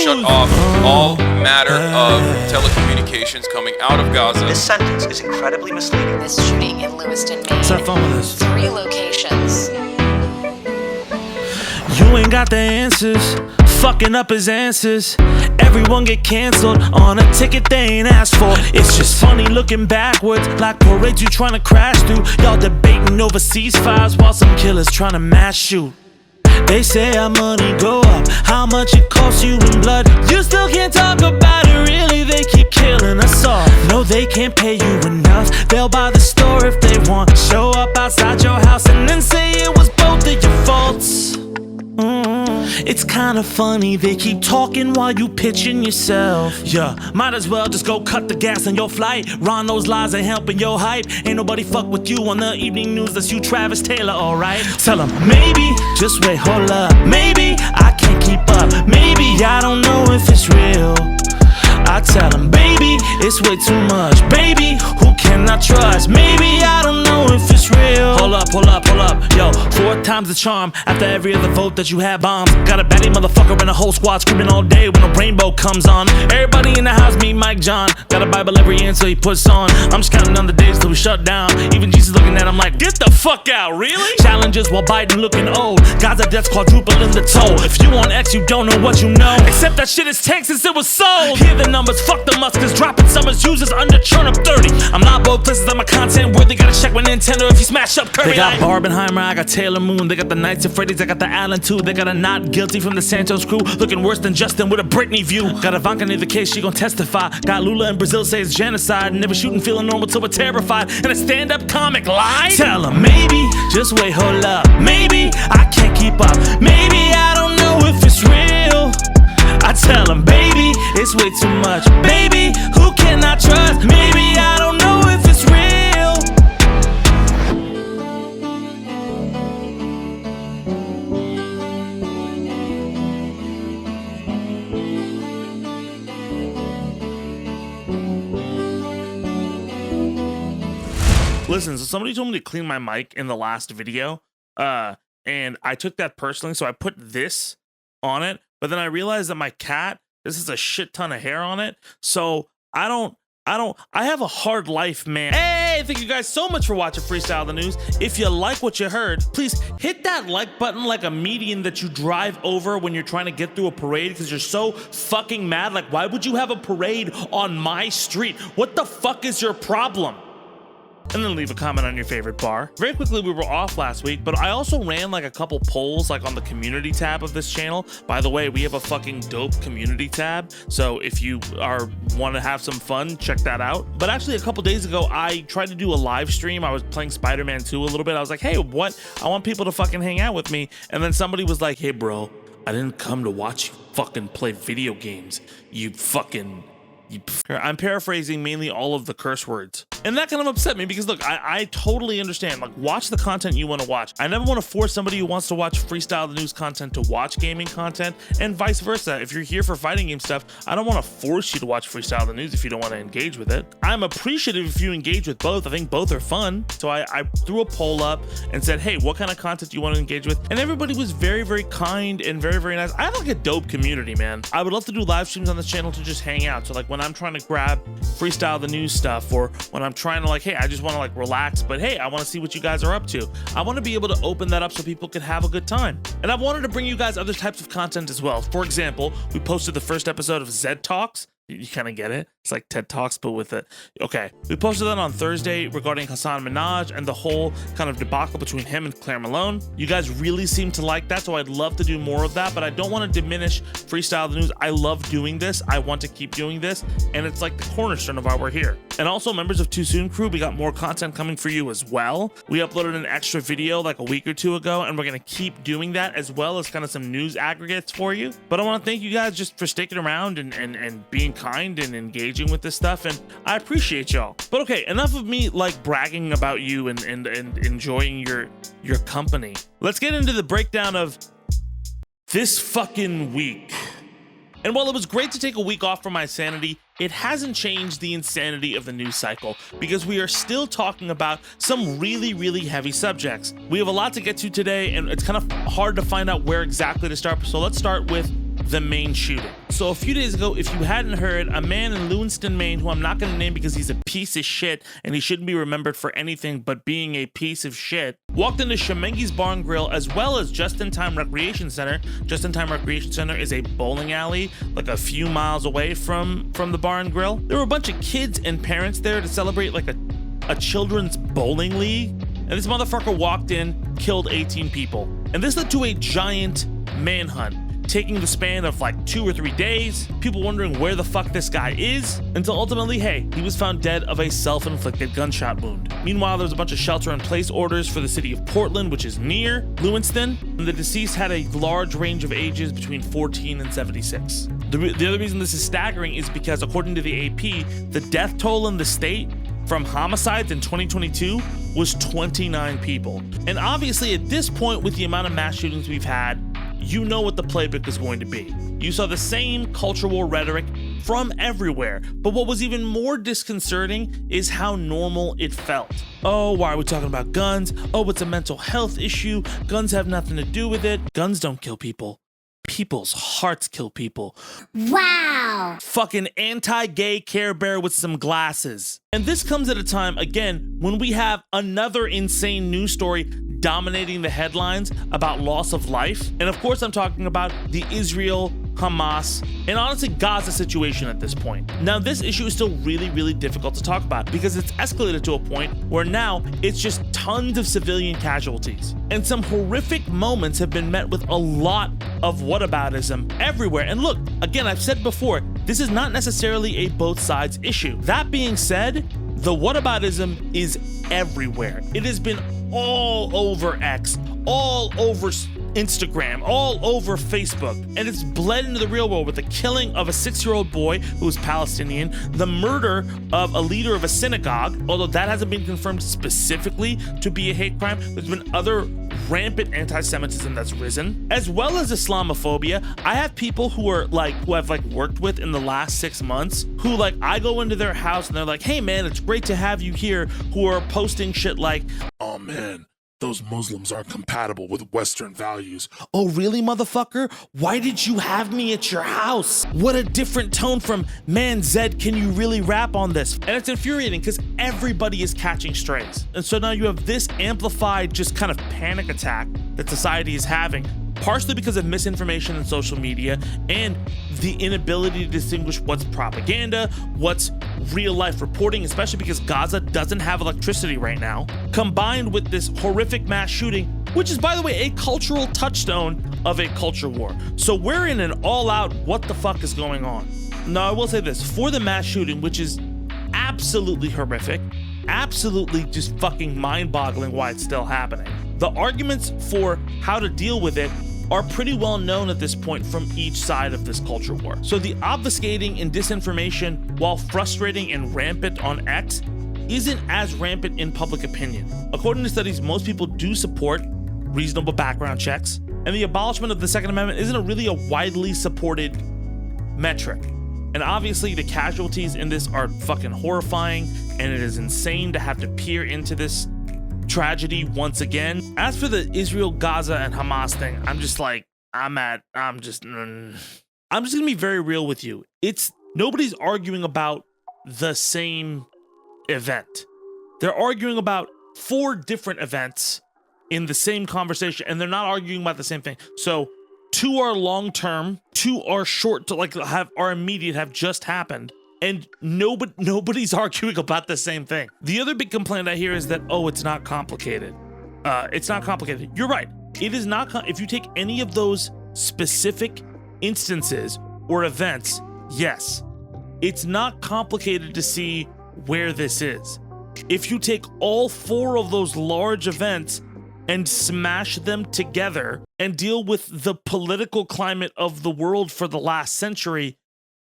shut off all matter of telecommunications coming out of Gaza. This sentence is incredibly misleading. This shooting in Lewinson, Maine. Let's have fun with this. 3 locations. You ain't got the answers, fucking up his answers. Everyone get canceled on a ticket they ain't asked for. It's just funny looking backwards, like parades you trying to crash through. Y'all debating over ceasefires while some killers trying to mass shoot. They say our money go up, how much it costs you in blood. You still can't talk about it, really, they keep killing us all. No, they can't pay you enough, they'll buy the store if they want. Show up outside your house and then say it was both of your faults. It's kinda funny, they keep talking while you pitching yourself. Yeah, might as well just go cut the gas on your flight. Ron, those lies ain't helping your hype. Ain't nobody fuck with you on the evening news, that's you Travis Taylor, alright? Tell them, maybe, just wait, hold up. Maybe, I can't keep up. Maybe, I don't know if it's real. I tell them, baby, it's way too much. Baby, who can I trust? Maybe, I don't know if it's real. Hold up, hold up, hold up. Yo, 4 times the charm after every other vote that you have bombs. Got a baddie motherfucker and a whole squad screaming all day when a rainbow comes on. Everybody in the house meet Mike John. Got a Bible every answer he puts on. I'm just counting on the days till we shut down. Even Jesus looking at him like, get the fuck out, really? Challenges while Biden looking old. Gaza deaths quadrupling the toll. If you on X, you don't know what you know. Except that shit is tanked since it was sold. Hear the numbers, fuck the Muskers, dropping summers, users under churn up 30. I'm not both places, I'm a content worthy. Gotta check my Nintendo if you smash up Kirby. They got Barbenheimer, I got Taylor Moon. They got the Knights of Freddy's, I got the Allen too. They got a not guilty from the Santos crew, looking worse than Justin with a Britney view. Got Ivanka near the case, she gon' testify. Got Lula in Brazil say it's genocide. Never shooting feeling normal till we're terrified. And a stand-up comic lie. Tell them, maybe, just wait, hold up. Maybe, I can't keep up. Maybe, I don't know if it's real. I tell them, baby, it's way too much. Baby, who can I trust? Maybe, I don't know if it's real. Listen, so somebody told me to clean my mic in the last video, and I took that personally, so I put this on it, but then I realized that my cat, this is a shit ton of hair on it, so I have a hard life, man. Hey, thank you guys so much for watching Freestyle the News. If you like what you heard, please hit that like button like a median that you drive over when you're trying to get through a parade because you're so fucking mad. Like, why would you have a parade on my street? What the fuck is your problem? And then leave a comment on your favorite bar. Very quickly, we were off last week, but I also ran like a couple polls like on the community tab of this channel. By the way, we have a fucking dope community tab, so if you want to have some fun, check that out. But actually a couple days ago, I tried to do a live stream. I was playing Spider-Man 2 a little bit. I was like, hey, what? I want people to fucking hang out with me. And then somebody was like, hey bro, I didn't come to watch you fucking play video games. I'm paraphrasing mainly all of the curse words. And that kind of upset me because look, I totally understand. Like, watch the content you want to watch. I never want to force somebody who wants to watch Freestyle the News content to watch gaming content, and vice versa. If you're here for fighting game stuff, I don't want to force you to watch Freestyle the News if you don't want to engage with it. I'm appreciative if you engage with both. I think both are fun. So I threw a poll up and said, hey, what kind of content do you want to engage with? And everybody was very, very kind and very, very nice. I have like a dope community, man. I would love to do live streams on this channel to just hang out. So like when I'm trying to grab Freestyle the News stuff, or when I'm trying to like, hey, I just want to like relax, but hey, I want to see what you guys are up to. I want to be able to open that up so people can have a good time. And I've wanted to bring you guys other types of content as well. For example, we posted the first episode of Zaid Talks. You kind of get it. It's like TED Talks, but with it. Okay, we posted that on Thursday regarding Hassan Minaj and the whole kind of debacle between him and Claire Malone. You guys really seem to like that, so I'd love to do more of that, but I don't want to diminish Freestyle the News. I love doing this. I want to keep doing this, and it's like the cornerstone of why we're here. And also, members of Too Soon Crew, we got more content coming for you as well. We uploaded an extra video like a week or two ago, and we're going to keep doing that, as well as kind of some news aggregates for you. But I want to thank you guys just for sticking around and being kind and engaging with this stuff, and I appreciate y'all. But okay, enough of me like bragging about you and enjoying your company. Let's get into the breakdown of this fucking week. And while it was great to take a week off from my sanity, it hasn't changed the insanity of the news cycle, because we are still talking about some really, really heavy subjects. We have a lot to get to today, and it's kind of hard to find out where exactly to start. So let's start with the Maine shooting. So a few days ago, if you hadn't heard, a man in Lewinson, Maine, who I'm not going to name because he's a piece of shit and he shouldn't be remembered for anything but being a piece of shit, walked into Shemengi's Bar and Grill as well as Just in Time Recreation Center. Just in Time Recreation Center is a bowling alley like a few miles away from the bar and grill. There were a bunch of kids and parents there to celebrate like a children's bowling league. And this motherfucker walked in, killed 18 people. And this led to a giant manhunt, taking the span of like 2 or 3 days, people wondering where the fuck this guy is, until ultimately, hey, he was found dead of a self-inflicted gunshot wound. Meanwhile, there was a bunch of shelter-in-place orders for the city of Portland, which is near Lewinson, and the deceased had a large range of ages between 14 and 76. The other reason this is staggering is because, according to the AP, the death toll in the state from homicides in 2022 was 29 people. And obviously at this point, with the amount of mass shootings we've had, you know what the playbook is going to be. You saw the same culture war rhetoric from everywhere, but what was even more disconcerting is how normal it felt. Oh, why are we talking about guns? Oh, it's a mental health issue. Guns have nothing to do with it. Guns don't kill people. People's hearts kill people. Wow. Fucking anti-gay Care Bear with some glasses. And this comes at a time, again, when we have another insane news story dominating the headlines about loss of life. And of course, I'm talking about the Israel, Hamas, and honestly Gaza situation at this point. Now, this issue is still really, really difficult to talk about because it's escalated to a point where now it's just tons of civilian casualties. And some horrific moments have been met with a lot of whataboutism everywhere. And look, again, I've said before, this is not necessarily a both sides issue. That being said, the whataboutism is everywhere. It has been all over X, all over Instagram, all over Facebook, and it's bled into the real world with the killing of a 6-year-old boy who was Palestinian, the murder of a leader of a synagogue, although that hasn't been confirmed specifically to be a hate crime. There's been other rampant anti-Semitism that's risen, as well as Islamophobia. I have people who have worked with in the last 6 months who I go into their house and they're like, hey man, it's great to have you here, who are posting shit like, oh man, those Muslims aren't compatible with Western values. Oh, really, motherfucker? Why did you have me at your house? What a different tone from, man, Zaid, can you really rap on this? And it's infuriating because everybody is catching strays. And so now you have this amplified just kind of panic attack that society is having, partially because of misinformation in social media and the inability to distinguish what's propaganda, what's real life reporting, especially because Gaza doesn't have electricity right now, combined with this horrific mass shooting, which is, by the way, a cultural touchstone of a culture war. So we're in an all-out what the fuck is going on. Now, I will say this, for the mass shooting, which is absolutely horrific, absolutely just fucking mind-boggling why it's still happening, the arguments for how to deal with it are pretty well known at this point from each side of this culture war. So the obfuscating and disinformation, while frustrating and rampant on X, isn't as rampant in public opinion. According to studies, most people do support reasonable background checks, and the abolishment of the Second Amendment isn't really a widely supported metric. And obviously the casualties in this are fucking horrifying, and it is insane to have to peer into this tragedy once again. As for the Israel, Gaza, and Hamas thing, I'm just gonna be very real with you. Nobody's arguing about the same event. They're arguing about 4 different events in the same conversation, and they're not arguing about the same thing. So 2 are long-term, 2 are short to are immediate, have just happened. And nobody's arguing about the same thing. The other big complaint I hear is that, oh, it's not complicated. It's not complicated. You're right. It is not. If you take any of those specific instances or events, yes, it's not complicated to see where this is. If you take all 4 of those large events and smash them together and deal with the political climate of the world for the last century,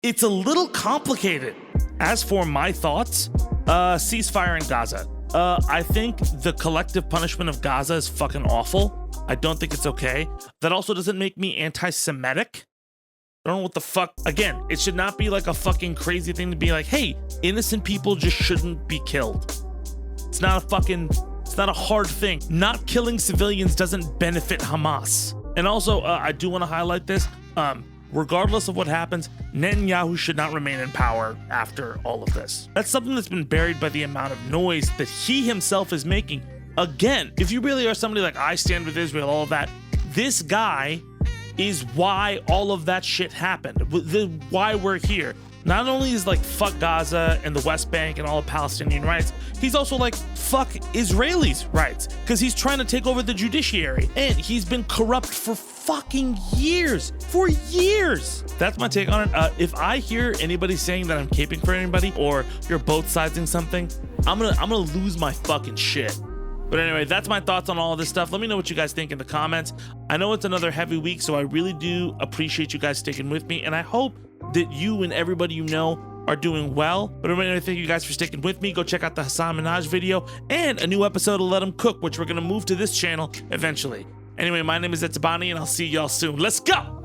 it's a little complicated. As for my thoughts, ceasefire in Gaza. I think the collective punishment of Gaza is fucking awful. I don't think it's okay. That also doesn't make me anti-Semitic. I don't know what the fuck. Again, it should not be like a fucking crazy thing to be like, hey, innocent people just shouldn't be killed. It's not a hard thing. Not killing civilians doesn't benefit Hamas. And also, I do want to highlight this. regardless of what happens, Netanyahu should not remain in power after all of this. That's something that's been buried by the amount of noise that he himself is making. Again, if you really are somebody like I stand with Israel, all of that, this guy is why all of that shit happened. Why we're here. Not only is like fuck Gaza and the West Bank and all of Palestinian rights, he's also like fuck Israelis' rights because he's trying to take over the judiciary and he's been corrupt for fucking years. For years. That's my take on it. If I hear anybody saying that I'm caping for anybody or you're both siding something, I'm gonna lose my fucking shit. But anyway, that's my thoughts on all of this stuff. Let me know what you guys think in the comments. I know it's another heavy week, so I really do appreciate you guys sticking with me, and I hope that you and everybody you know are doing well. But anyway, thank you guys for sticking with me. Go check out the Hassan Minaj video and a new episode of Let 'Em Cook, which we're gonna move to this channel eventually. Anyway, my name is Tabani, and I'll see y'all soon. Let's go!